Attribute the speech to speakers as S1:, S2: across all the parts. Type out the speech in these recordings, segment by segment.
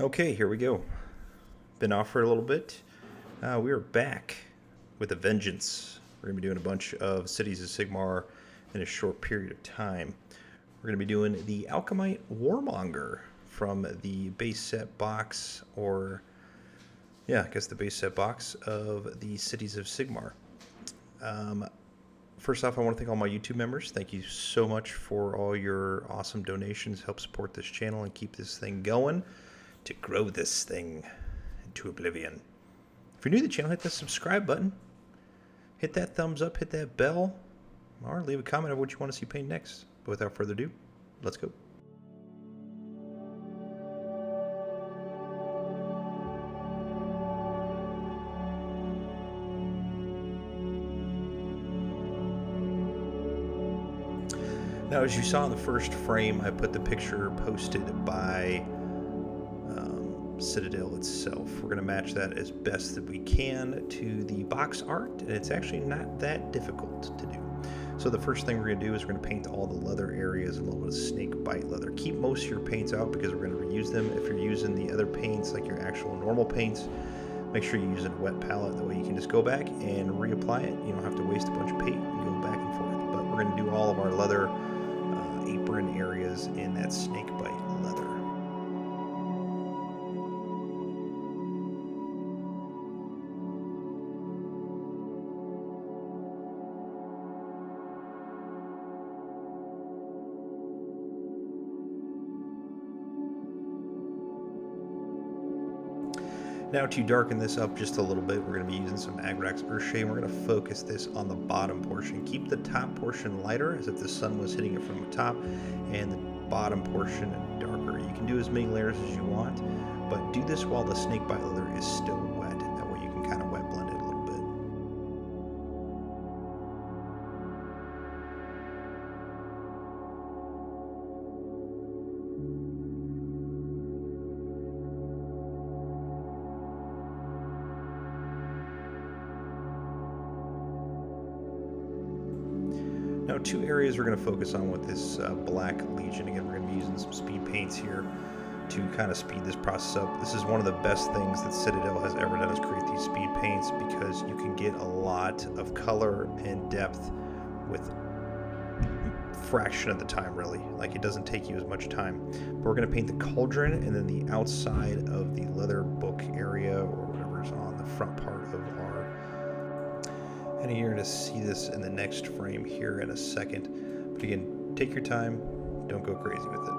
S1: Okay, here we go. Been off for a little bit. We are back with a vengeance. We're going to be doing a bunch of Cities of Sigmar in a short period of time. We're going to be doing the Alchemite Warmonger from the base set box, or yeah, I guess the base set box of the Cities of Sigmar. First off, I want to thank all my YouTube members. Thank you so much for all your awesome donations. Help support this channel and keep this thing going to grow this thing into oblivion. If you're new to the channel, hit the subscribe button. Hit that thumbs up, hit that bell, or leave a comment of what you want to see painted next. But without further ado, let's go. Now, as you saw in the first frame, I put the picture posted by Citadel itself. We're going to match that as best that we can to the box art, and it's actually not that difficult to do. So the first thing we're going to do is we're going to paint all the leather areas a little bit of Snakebite Leather. Keep most of your paints out because we're going to reuse them. If you're using the other paints, like your actual normal paints, make sure you're using a wet palette. That way you can just go back and reapply it. You don't have to waste a bunch of paint and go back and forth. But we're going to do all of our leather apron areas in that Snakebite Leather. Now to darken this up just a little bit, we're going to be using some Agrax Earthshade. We're going to focus this on the bottom portion. Keep the top portion lighter as if the sun was hitting it from the top, and the bottom portion darker. You can do as many layers as you want, but do this while the Snakebite Leather is still wet. That way you can kind of wet blend it a little bit. Now, two areas we're going to focus on with this Black Legion. Again, we're going to be using some speed paints here to kind of speed this process up. This is one of the best things that Citadel has ever done, is create these speed paints, because you can get a lot of color and depth with a fraction of the time, really. Like, it doesn't take you as much time. But we're going to paint the cauldron and then the outside of the leather book area, or whatever's on the front part of our. And you're going to see this in the next frame here in a second. But again, take your time. Don't go crazy with it.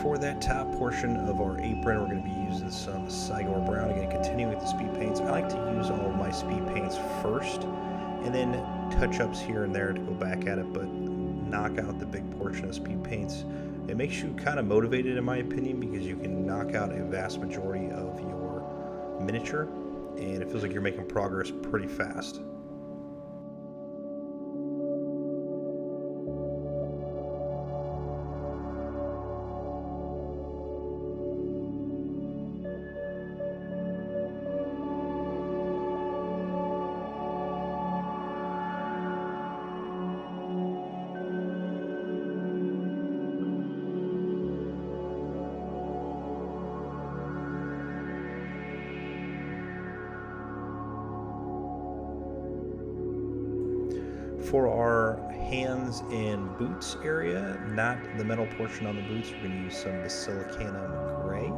S1: For that top portion of our apron, we're going to be using some Cygor Brown. Again, continuing with the speed paints. I like to use all of my speed paints first, and then touch-ups here and there to go back at it, but knock out the big portion of speed paints. It makes you kind of motivated, in my opinion, because you can knock out a vast majority of your miniature, and it feels like you're making progress pretty fast. For our hands and boots area, not the metal portion on the boots, we're going to use some Basilicanum Grey.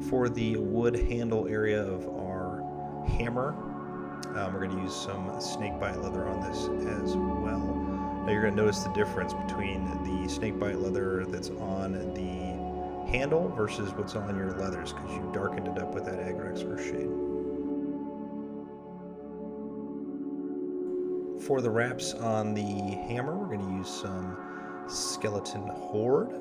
S1: For the wood handle area of our hammer, we're going to use some Snakebite Leather on this as well. Now you're going to notice the difference between the Snakebite Leather that's on the handle versus what's on your leathers, because you darkened it up with that Agrax Earthshade. For the wraps on the hammer, we're going to use some Skeleton Horde.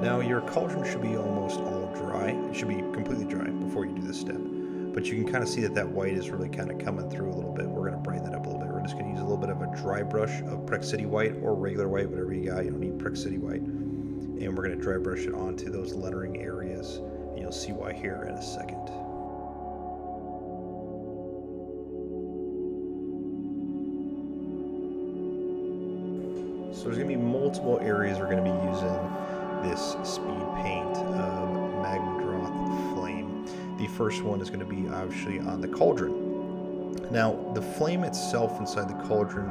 S1: Now your cauldron should be almost all dry. It should be completely dry before you do this step. But you can kind of see that white is really kind of coming through a little bit. We're going to brighten that up a little bit. We're just going to use a little bit of a dry brush of Praxeti White or regular white, whatever you got. You don't need Praxeti White. And we're going to dry brush it onto those lettering areas. And you'll see why here in a second. So there's going to be multiple areas we're going to be using this speed paint of Magmadroth Flame. The first one is going to be obviously on the cauldron. Now, the flame itself inside the cauldron,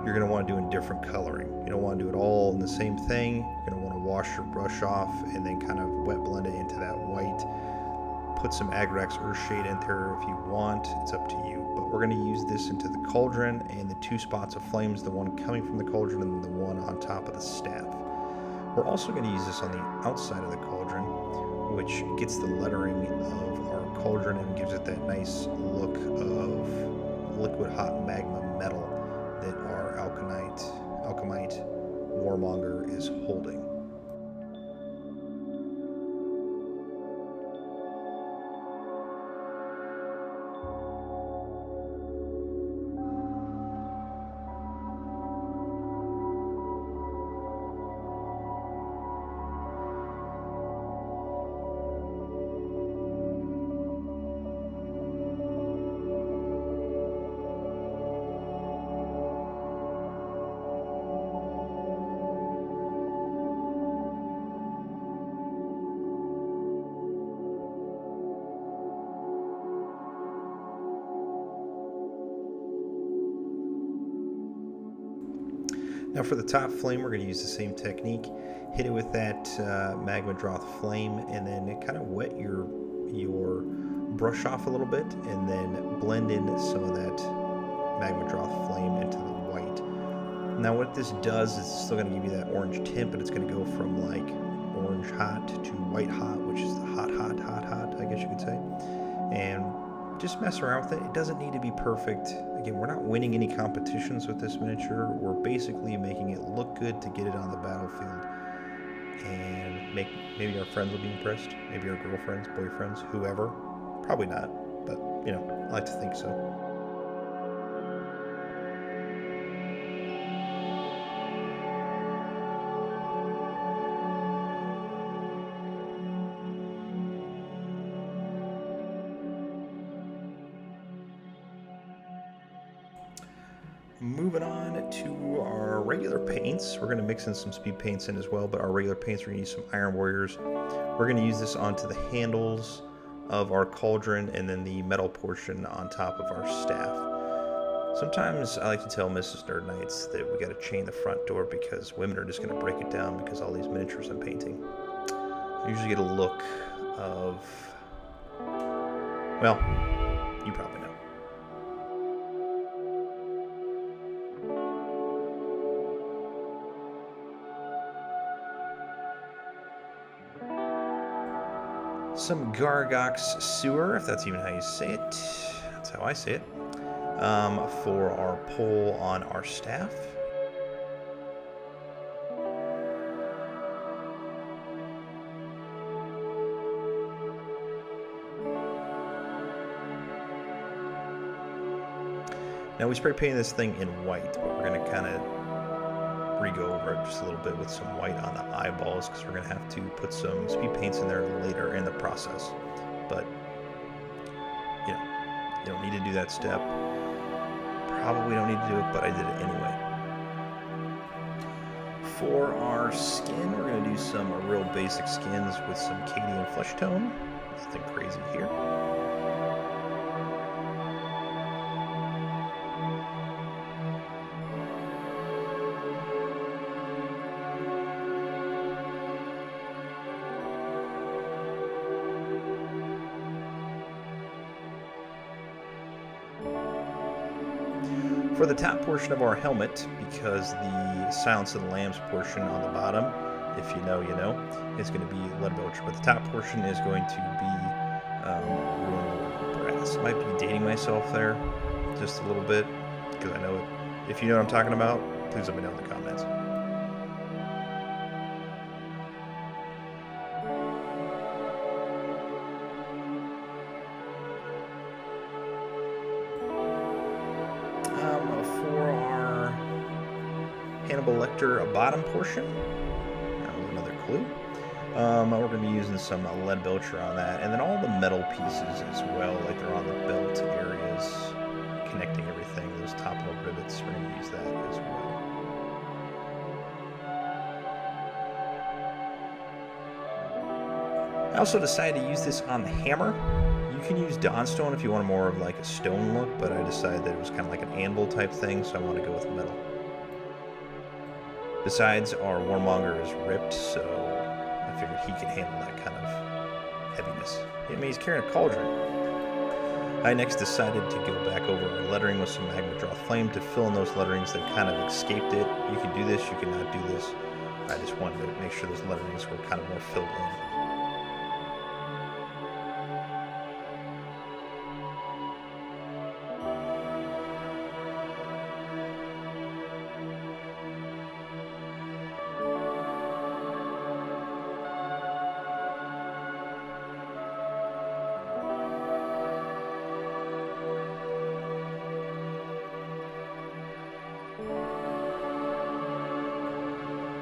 S1: you're going to want to do in different coloring. You don't want to do it all in the same thing. You're going to want to wash your brush off and then kind of wet blend it into that white. Put some Agrax Earthshade in there if you want. It's up to you. But we're going to use this into the cauldron and the two spots of flames, the one coming from the cauldron and the one on top of the staff. We're also going to use this on the outside of the cauldron, which gets the lettering of our cauldron and gives it that nice look of liquid hot magma metal that our Alchemite Warmonger is holding. Now for the top flame, we're going to use the same technique. Hit it with that Magmadroth Flame, and then kind of wet your brush off a little bit, and then blend in some of that Magmadroth Flame into the white. Now what this does is it's still going to give you that orange tint, but it's going to go from like orange hot to white hot, which is the hot, I guess you could say. And just mess around with it. It doesn't need to be perfect. Again, we're not winning any competitions with this miniature. We're basically making it look good to get it on the battlefield. And maybe our friends will be impressed. Maybe our girlfriends, boyfriends, whoever. Probably not, but, you know, I like to think so. Moving on to our regular paints. We're going to mix in some speed paints in as well, but our regular paints, we're going to use some Iron Warriors. We're going to use this onto the handles of our cauldron and then the metal portion on top of our staff. Sometimes I like to tell Mrs. Nerd Knights that we got to chain the front door because women are just going to break it down because all these miniatures I'm painting. I usually get a look of, well, you probably know. Some Garaghak's Sewer, if that's even how you say it. That's how I say it. For our pole on our staff. Now we spray painted this thing in white, but we're going to kind of re-go over it just a little bit with some white on the eyeballs because we're going to have to put some speed paints in there later in the process. But, you know, you don't need to do that step. Probably don't need to do it, but I did it anyway. For our skin, we're going to do some real basic skins with some Cadian Fleshtone. Nothing crazy here. For the top portion of our helmet, because the Silence of the Lambs portion on the bottom, if you know, you know, is going to be Leadbelcher, but the top portion is going to be Runelord Brass. I might be dating myself there just a little bit, because I know it. If you know what I'm talking about, please let me know in the comments. For our Hannibal Lecter Abaddon portion, that was another clue. We're going to be using some Leadbelcher on that, and then all the metal pieces as well, like they're on the belt areas, connecting everything, those top metal rivets, we're going to use that as well. I also decided to use this on the hammer. You can use Dawnstone if you want more of like a stone look, but I decided that it was kind of like an anvil type thing, so I want to go with metal. Besides, our Warmonger is ripped, so I figured he could handle that kind of heaviness. I mean, he's carrying a cauldron. I next decided to go back over our lettering with some Magmadroth Flame to fill in those letterings that kind of escaped it. You can do this, you can not do this. I just wanted to make sure those letterings were kind of more filled in.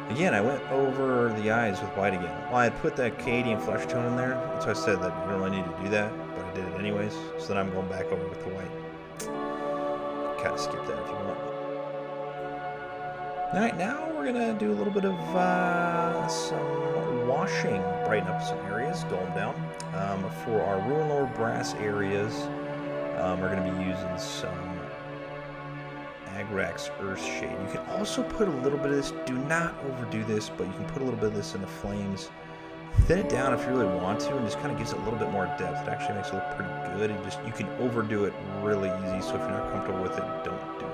S1: Again, I went over the eyes with white again. Well, I had put that Cadian Fleshtone in there, that's why I said that you don't really need to do that, but I did it anyways, so then I'm going back over with the white. Kind of skip that if you want. Alright, now we're going to do a little bit of some washing, brighten up some areas, dull them down. For our Runelord Brass areas, we're going to be using some Agrax Earthshade. You can also put a little bit of this, do not overdo this, but you can put a little bit of this in the flames. Thin it down if you really want to, and just kind of gives it a little bit more depth. It actually makes it look pretty good, and you can overdo it really easy, so if you're not comfortable with it, don't do it.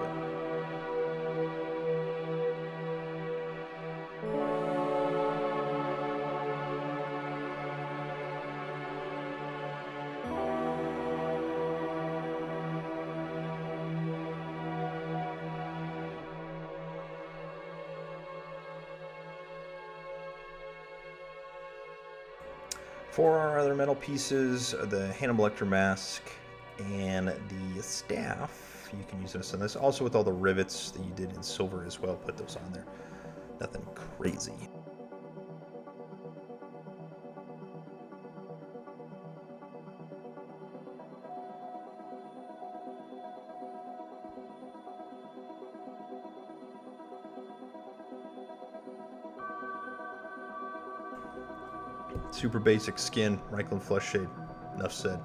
S1: For our other metal pieces, the Hannibal Lecter mask and the staff, you can use this on this. Also with all the rivets that you did in silver as well, put those on there. Nothing crazy. Super basic skin, Reikland Fleshshade. Enough said.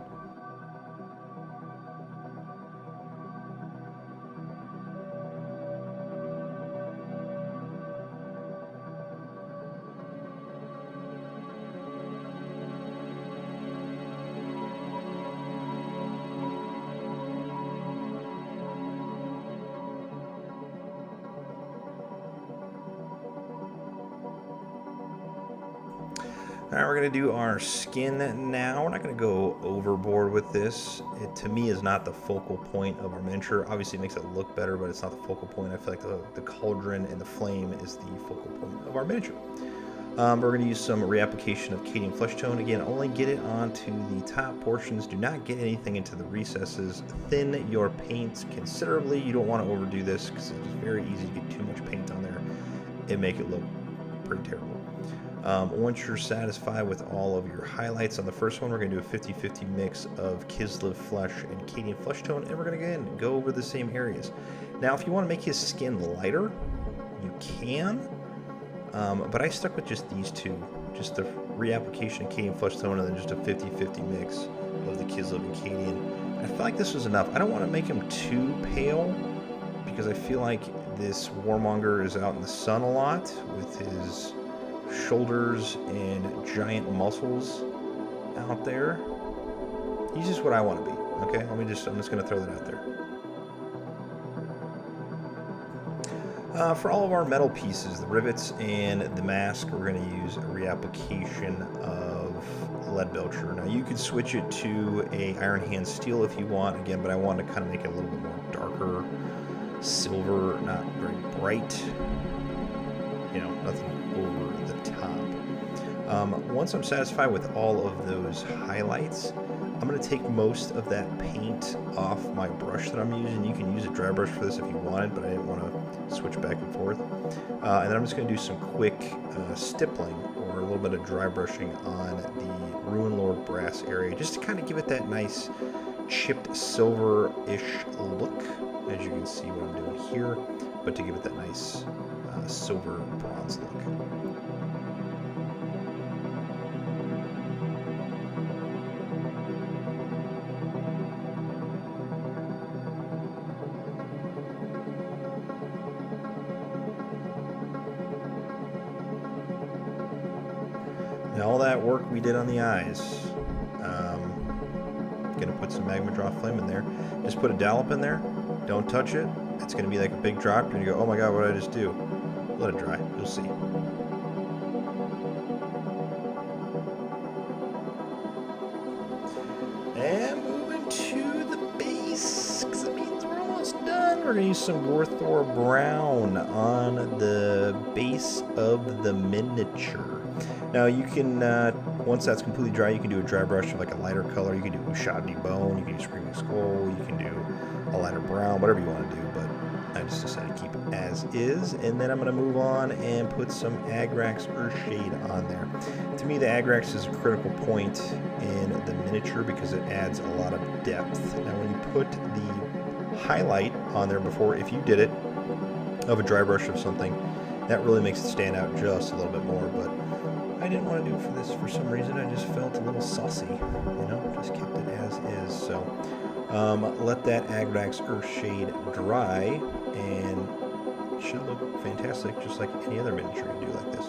S1: Alright, we're going to do our skin now. We're not going to go overboard with this. It, to me, is not the focal point of our miniature. Obviously, it makes it look better, but it's not the focal point. I feel like the cauldron and the flame is the focal point of our miniature. We're going to use some reapplication of Cadian Fleshtone. Again, only get it onto the top portions. Do not get anything into the recesses. Thin your paints considerably. You don't want to overdo this because it's very easy to get too much paint on there and make it look pretty terrible. Once you're satisfied with all of your highlights on the first one, we're going to do a 50-50 mix of Kislev Flesh and Cadian Fleshtone, and we're going to again go over the same areas. Now, if you want to make his skin lighter, you can. But I stuck with just these two. Just the reapplication of Cadian Fleshtone and then just a 50-50 mix of the Kislev and Cadian. I feel like this was enough. I don't want to make him too pale because I feel like this warmonger is out in the sun a lot with his shoulders and giant muscles out there. He's just what I want to be. Okay, I'm just going to throw that out there. For all of our metal pieces, the rivets and the mask, we're going to use a reapplication of Leadbelcher. Now you could switch it to a Iron Hand Steel if you want, again, but I want to kind of make it a little bit more darker silver, not very bright, you know, nothing over the top. Once I'm satisfied with all of those highlights, I'm going to take most of that paint off my brush that I'm using. You can use a dry brush for this if you wanted, but I didn't want to switch back and forth. And then I'm just going to do some quick stippling or a little bit of dry brushing on the Runelord Brass area, just to kind of give it that nice chipped silver-ish look, as you can see what I'm doing here, but to give it that nice silver bronze look. Now all that work we did on the eyes, gonna put some Magmadroth Flame in there. Just put a dollop in there, don't touch it. It's gonna be like a big drop. You're gonna go, oh my god, what did I just do? Let it dry, you'll see. And moving to the base, because it means we're almost done. We're gonna use some Gorthor Brown on the base of the miniature. Now you can, once that's completely dry, you can do a dry brush of like a lighter color. You can do Shoddy Bone, you can do Screaming Skull, you can do a lighter brown, whatever you want to do, but I just decided to keep it as is. And then I'm going to move on and put some Agrax Earthshade on there. To me, the Agrax is a critical point in the miniature because it adds a lot of depth. Now when you put the highlight on there before, if you did it, of a dry brush of something, that really makes it stand out just a little bit more, but I didn't want to do it for this for some reason. I just felt a little saucy, you know, just kept it as is. So let that Agrax Earthshade dry, and it should look fantastic, just like any other miniature you do like this.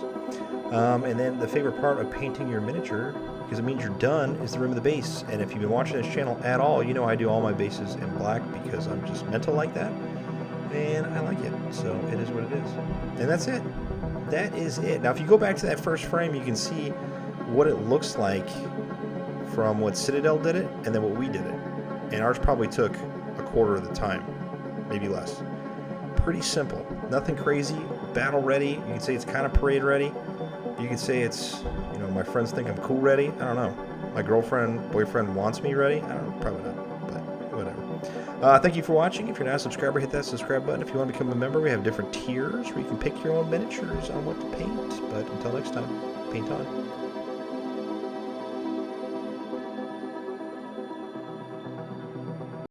S1: And then the favorite part of painting your miniature, because it means you're done, is the rim of the base. And if you've been watching this channel at all, you know I do all my bases in black because I'm just mental like that, and I like it. So it is what it is. And that's it. That is it. Now, if you go back to that first frame, you can see what it looks like from what Citadel did it and then what we did it. And ours probably took a quarter of the time, maybe less. Pretty simple. Nothing crazy. Battle ready. You can say it's kind of parade ready. You can say it's, you know, my friends think I'm cool ready. I don't know. My girlfriend, boyfriend wants me ready. I don't know. Probably not, but whatever. Thank you for watching. If you're not a subscriber, hit that subscribe button. If you want to become a member, we have different tiers where you can pick your own miniatures on what to paint. But until next time, paint on.